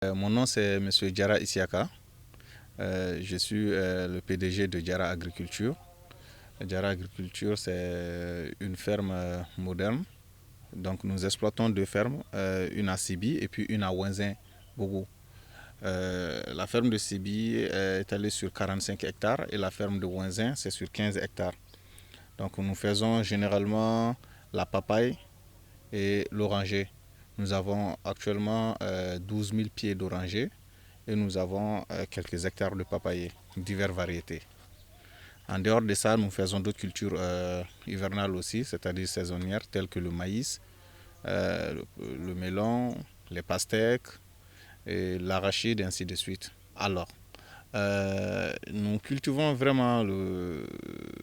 Mon nom c'est Monsieur Diarra Isiaka. Je suis le PDG de Diarra Agriculture. Diarra Agriculture, c'est une ferme moderne. Donc nous exploitons deux fermes, une à Sibi et puis une à Ouinzin, Bogo. La ferme de Sibi est étalée sur 45 hectares et la ferme de Ouinzin, c'est sur 15 hectares. Donc nous faisons généralement la papaye et l'oranger. Nous avons actuellement 12 000 pieds d'oranger et nous avons quelques hectares de papayers, diverses variétés. En dehors de ça, nous faisons d'autres cultures hivernales aussi, c'est-à-dire saisonnières, telles que le maïs, le melon, les pastèques, et l'arachide, et ainsi de suite. Alors, nous cultivons vraiment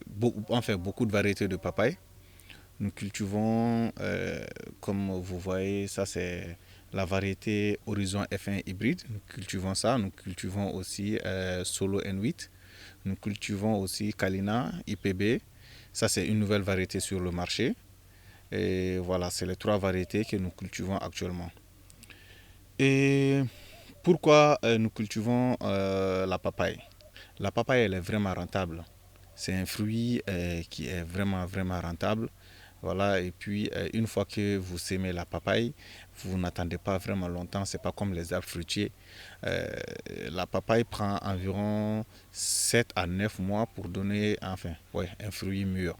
beaucoup de variétés de papaye. Nous cultivons, comme vous voyez, ça c'est la variété Horizon F1 hybride. Nous cultivons ça. Nous cultivons aussi Solo N8. Nous cultivons aussi Kalina IPB. Ça c'est une nouvelle variété sur le marché. Et voilà, c'est les trois variétés que nous cultivons actuellement. Et pourquoi nous cultivons la papaye? La papaye, elle est vraiment rentable. C'est un fruit qui est vraiment rentable. Voilà, et puis une fois que vous sémez la papaye, vous n'attendez pas vraiment longtemps, c'est pas comme les arbres fruitiers. Euh, la papaye prend environ 7 à 9 mois pour donner un fruit mûr.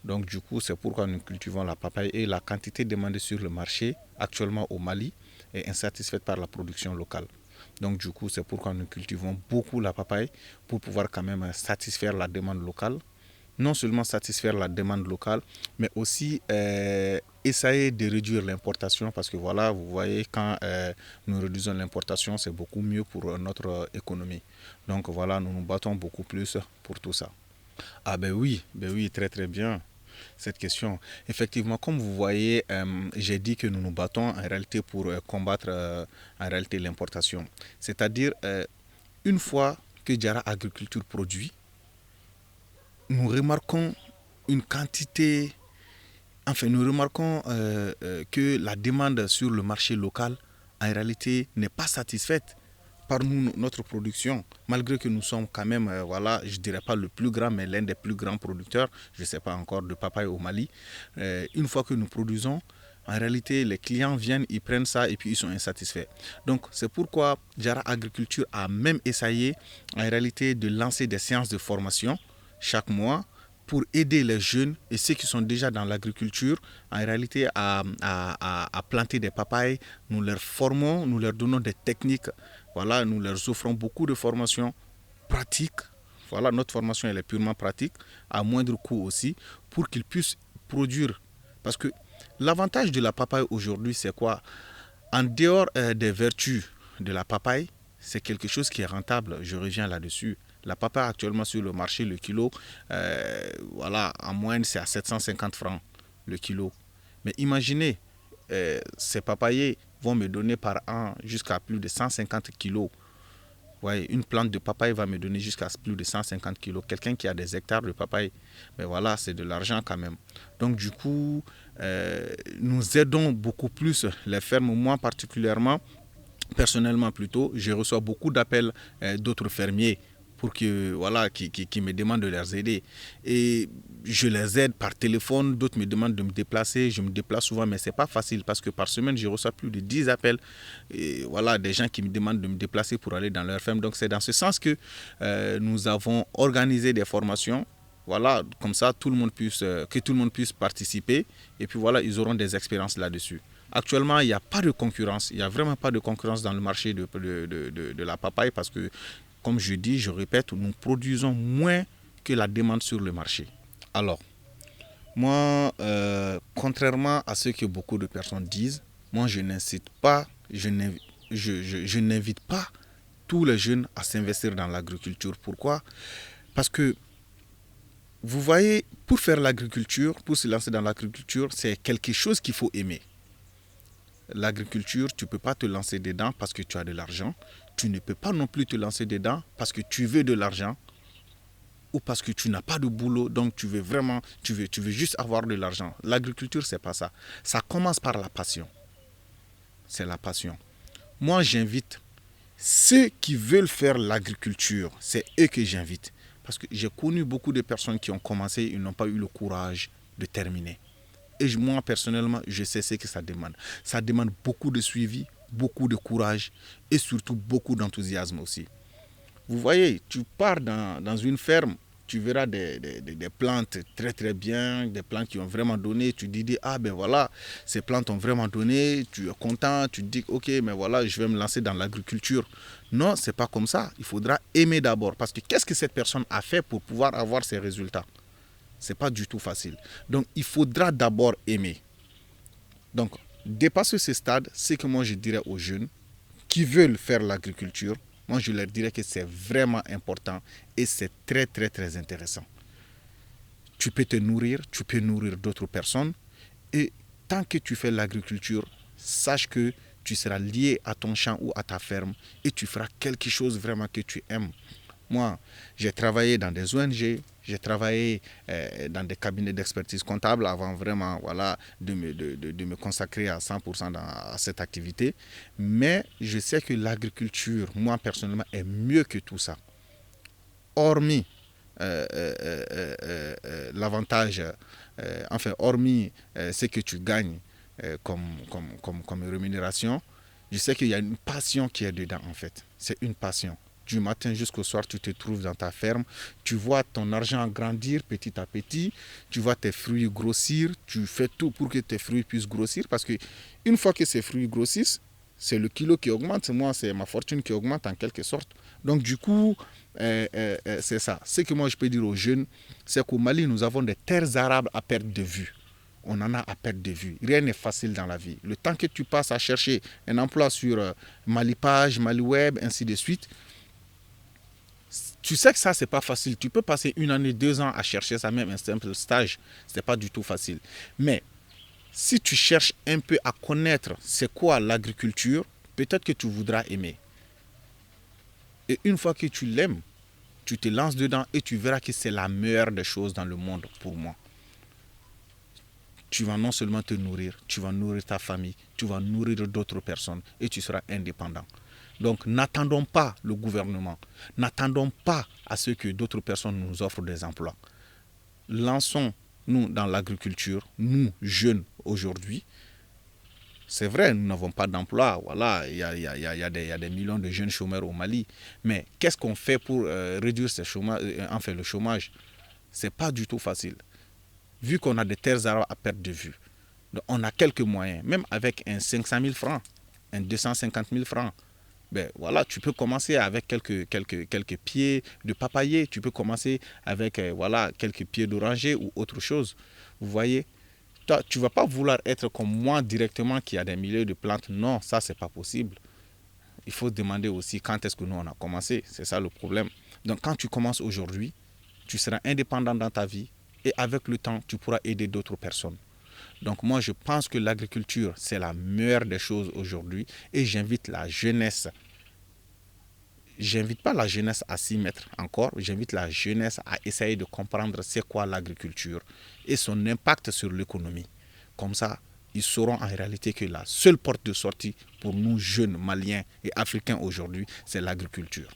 Donc du coup, c'est pourquoi nous cultivons la papaye et la quantité demandée sur le marché actuellement au Mali est insatisfaite par la production locale. Donc du coup, c'est pourquoi nous cultivons beaucoup la papaye pour pouvoir quand même satisfaire la demande locale, non seulement satisfaire la demande locale, mais aussi essayer de réduire l'importation parce que voilà, vous voyez, quand nous réduisons l'importation, c'est beaucoup mieux pour notre économie. Donc voilà, nous nous battons beaucoup plus pour tout ça. Ah ben oui, très très bien cette question. Effectivement, comme vous voyez, j'ai dit que nous nous battons en réalité pour combattre en réalité l'importation. C'est-à-dire, une fois que Diarra Agriculture produit, nous remarquons une quantité, nous remarquons que la demande sur le marché local, en réalité, n'est pas satisfaite par nous, notre production, malgré que nous sommes quand même, voilà, je dirais pas le plus grand, mais l'un des plus grands producteurs, je ne sais pas encore, de papaye au Mali. Une fois que nous produisons, en réalité, les clients viennent, ils prennent ça et puis ils sont insatisfaits. Donc, c'est pourquoi Diarra Agriculture a même essayé, en réalité, de lancer des séances de formation chaque mois pour aider les jeunes et ceux qui sont déjà dans l'agriculture en réalité à planter des papayes. Nous leur formons, nous leur donnons des techniques. Voilà, nous leur offrons beaucoup de formations pratiques. Voilà, notre formation elle est purement pratique, à moindre coût aussi, pour qu'ils puissent produire. Parce que l'avantage de la papaye aujourd'hui, c'est quoi? En dehors des vertus de la papaye, c'est quelque chose qui est rentable. Je reviens là-dessus. La papaye actuellement sur le marché, le kilo, voilà, en moyenne, c'est à 750 francs le kilo. Mais imaginez, ces papayers vont me donner par an jusqu'à plus de 150 kilos. Ouais, une plante de papaye va me donner jusqu'à plus de 150 kilos. Quelqu'un qui a des hectares de papaye, mais voilà, c'est de l'argent quand même. Donc du coup, nous aidons beaucoup plus les fermes, moi particulièrement, personnellement plutôt, je reçois beaucoup d'appels d'autres fermiers pour que voilà qui me demandent de les aider et je les aide par téléphone, d'autres me demandent de me déplacer, je me déplace souvent mais c'est pas facile parce que par semaine je reçois plus de 10 appels et voilà des gens qui me demandent de me déplacer pour aller dans leur ferme. Donc c'est dans ce sens que nous avons organisé des formations, voilà, comme ça que tout le monde puisse participer et puis voilà, ils auront des expériences là-dessus. Actuellement, il n'y a pas de concurrence. Il n'y a vraiment pas de concurrence dans le marché de la papaye parce que, comme je dis, je répète, nous produisons moins que la demande sur le marché. Alors, moi, contrairement à ce que beaucoup de personnes disent, moi, je n'incite pas, je n'invite pas tous les jeunes à s'investir dans l'agriculture. Pourquoi? Parce que, vous voyez, pour faire l'agriculture, pour se lancer dans l'agriculture, c'est quelque chose qu'il faut aimer. L'agriculture, tu ne peux pas te lancer dedans parce que tu as de l'argent. Tu ne peux pas non plus te lancer dedans parce que tu veux de l'argent ou parce que tu n'as pas de boulot, donc tu veux juste avoir de l'argent. L'agriculture, c'est pas ça. Ça commence par la passion. C'est la passion. Moi, j'invite Ceux qui veulent faire l'agriculture, c'est eux que j'invite. Parce que j'ai connu beaucoup de personnes qui ont commencé, ils n'ont pas eu le courage de terminer. Et moi, personnellement, je sais ce que ça demande. Ça demande beaucoup de suivi, beaucoup de courage et surtout beaucoup d'enthousiasme aussi. Vous voyez, tu pars dans une ferme, tu verras des plantes très très bien, des plantes qui ont vraiment donné. Tu dis, ah ben voilà, ces plantes ont vraiment donné, tu es content, tu te dis, ok, mais voilà, je vais me lancer dans l'agriculture. Non, c'est pas comme ça. Il faudra aimer d'abord. Parce que qu'est-ce que cette personne a fait pour pouvoir avoir ces résultats? C'est pas du tout facile. Donc, il faudra d'abord aimer. Donc, dépasser ce stade, c'est que moi je dirais aux jeunes qui veulent faire l'agriculture, moi je leur dirais que c'est vraiment important et c'est très très très intéressant. Tu peux te nourrir, tu peux nourrir d'autres personnes et tant que tu fais l'agriculture, sache que tu seras lié à ton champ ou à ta ferme et tu feras quelque chose vraiment que tu aimes. Moi, j'ai travaillé dans des ONG, j'ai travaillé dans des cabinets d'expertise comptable avant vraiment voilà, de me consacrer à 100% à cette activité. Mais je sais que l'agriculture, moi personnellement, est mieux que tout ça. Hormis l'avantage, hormis ce que tu gagnes comme rémunération, je sais qu'il y a une passion qui est dedans en fait. C'est une passion. Du matin jusqu'au soir, tu te trouves dans ta ferme, tu vois ton argent grandir petit à petit, tu vois tes fruits grossir, tu fais tout pour que tes fruits puissent grossir parce que une fois que ces fruits grossissent, c'est le kilo qui augmente, moi c'est ma fortune qui augmente en quelque sorte. Donc du coup, c'est ça. Ce que moi je peux dire aux jeunes, c'est qu'au Mali, nous avons des terres arables à perte de vue. On en a à perte de vue. Rien n'est facile dans la vie. Le temps que tu passes à chercher un emploi sur Malipage, Maliweb, ainsi de suite, tu sais que ça, c'est pas facile. Tu peux passer 1 année, 2 ans à chercher ça, même un simple stage. C'est pas du tout facile. Mais si tu cherches un peu à connaître c'est quoi l'agriculture, peut-être que tu voudras aimer. Et une fois que tu l'aimes, tu te lances dedans et tu verras que c'est la meilleure des choses dans le monde pour moi. Tu vas non seulement te nourrir, tu vas nourrir ta famille, tu vas nourrir d'autres personnes et tu seras indépendant. Donc n'attendons pas le gouvernement, n'attendons pas à ce que d'autres personnes nous offrent des emplois. Lançons-nous dans l'agriculture, nous jeunes aujourd'hui. C'est vrai, nous n'avons pas d'emploi, voilà, il y a des millions de jeunes chômeurs au Mali. Mais qu'est-ce qu'on fait pour réduire le chômage? C'est pas du tout facile. Vu qu'on a des terres arables à perte de vue, donc on a quelques moyens, même avec un 500 000 francs, un 250 000 francs. Ben voilà, tu peux commencer avec quelques pieds de papayer, tu peux commencer avec voilà, quelques pieds d'oranger ou autre chose. Vous voyez, toi, tu ne vas pas vouloir être comme moi directement qui a des milliers de plantes. Non, ça, c'est pas possible. Il faut se demander aussi quand est-ce que nous, on a commencé. C'est ça le problème. Donc, quand tu commences aujourd'hui, tu seras indépendant dans ta vie et avec le temps, tu pourras aider d'autres personnes. Donc, moi, je pense que l'agriculture, c'est la meilleure des choses aujourd'hui et j'invite la jeunesse. J'invite pas la jeunesse à s'y mettre encore, j'invite la jeunesse à essayer de comprendre c'est quoi l'agriculture et son impact sur l'économie. Comme ça, ils sauront en réalité que la seule porte de sortie pour nous jeunes Maliens et Africains aujourd'hui, c'est l'agriculture.